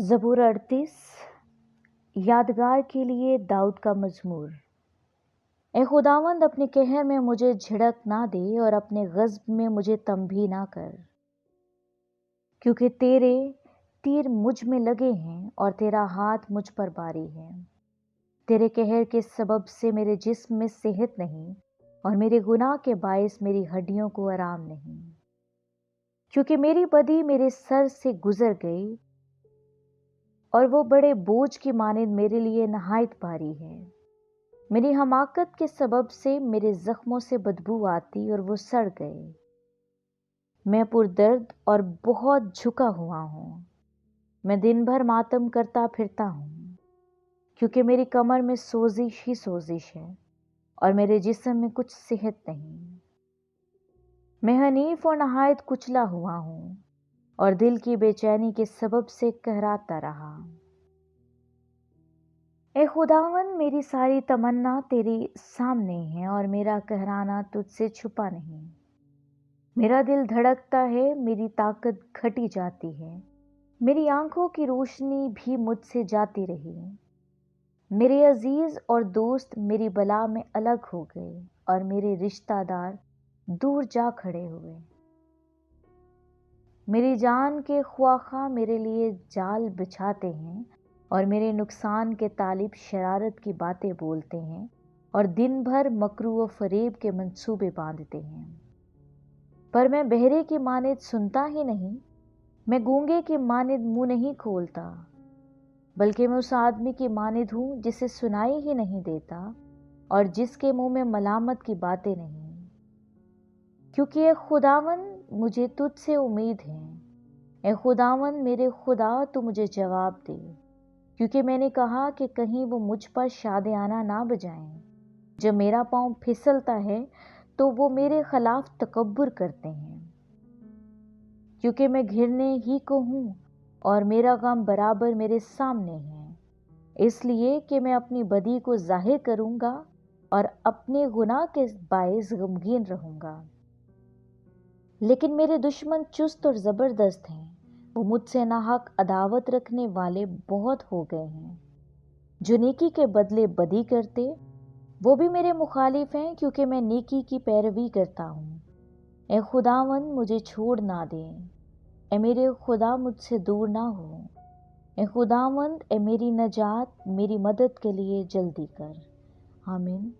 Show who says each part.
Speaker 1: ज़बूर 38 यादगार के लिए दाऊद का मज़मूर। ए खुदावंद, अपने कहर में मुझे झिड़क ना दे और अपने ग़ज़ब में मुझे तंबी ना कर, क्योंकि तेरे तीर मुझ में लगे हैं और तेरा हाथ मुझ पर भारी है। तेरे कहर के सबब से मेरे जिस्म में सेहत नहीं और मेरे गुनाह के बायस मेरी हड्डियों को आराम नहीं, क्योंकि मेरी बदी मेरे सर से गुज़र गई और वो बड़े बोझ की मानिंद मेरे लिए नहायत भारी है। मेरी हमाकत के सबब से मेरे जख्मों से बदबू आती और वो सड़ गए। मैं पुरदर्द और बहुत झुका हुआ हूँ। मैं दिन भर मातम करता फिरता हूँ, क्योंकि मेरी कमर में सोजिश ही सोजिश है और मेरे जिस्म में कुछ सेहत नहीं। मैं हनीफ और नहायत कुचला हुआ हूँ और दिल की बेचैनी के सबब से कहराता रहा। ए खुदावन, मेरी सारी तमन्ना तेरी सामने है और मेरा कहराना तुझसे छुपा नहीं। मेरा दिल धड़कता है, मेरी ताकत घटी जाती है, मेरी आंखों की रोशनी भी मुझसे जाती रही। मेरे अजीज और दोस्त मेरी बला में अलग हो गए और मेरे रिश्तेदार दूर जा खड़े हुए। मेरी जान के ख्वाखा मेरे लिए जाल बिछाते हैं और मेरे नुकसान के तालिब शरारत की बातें बोलते हैं और दिन भर मकरू व फरेब के मंसूबे बांधते हैं। पर मैं बहरे की मानिद सुनता ही नहीं, मैं गूंगे की मानिद मुंह नहीं खोलता, बल्कि मैं उस आदमी की मानिद हूँ जिसे सुनाई ही नहीं देता और जिसके मुंह में मलामत की बातें नहीं। क्योंकि ए खुदावन, मुझे तुझसे उम्मीद है। ए खुदावन मेरे खुदा, तू मुझे जवाब दे, क्योंकि मैंने कहा कि कहीं वो मुझ पर शादियाना ना बजाएं। जब मेरा पांव फिसलता है तो वो मेरे खिलाफ तकब्बुर करते हैं, क्योंकि मैं घिरने ही को हूँ और मेरा गम बराबर मेरे सामने है, इसलिए कि मैं अपनी बदी को जाहिर करूँगा और अपने गुनाह के बायस गमगीन रहूँगा। लेकिन मेरे दुश्मन चुस्त और ज़बरदस्त हैं, वो मुझसे नाहक अदावत रखने वाले बहुत हो गए हैं। जो नेकी के बदले बदी करते, वो भी मेरे मुखालिफ हैं, क्योंकि मैं नेकी की पैरवी करता हूँ। ए खुदावन, मुझे छोड़ ना दे। ए मेरे खुदा, मुझसे दूर ना हो। ए खुदावंद, ए मेरी नजात, मेरी मदद के लिए जल्दी कर। आमीन।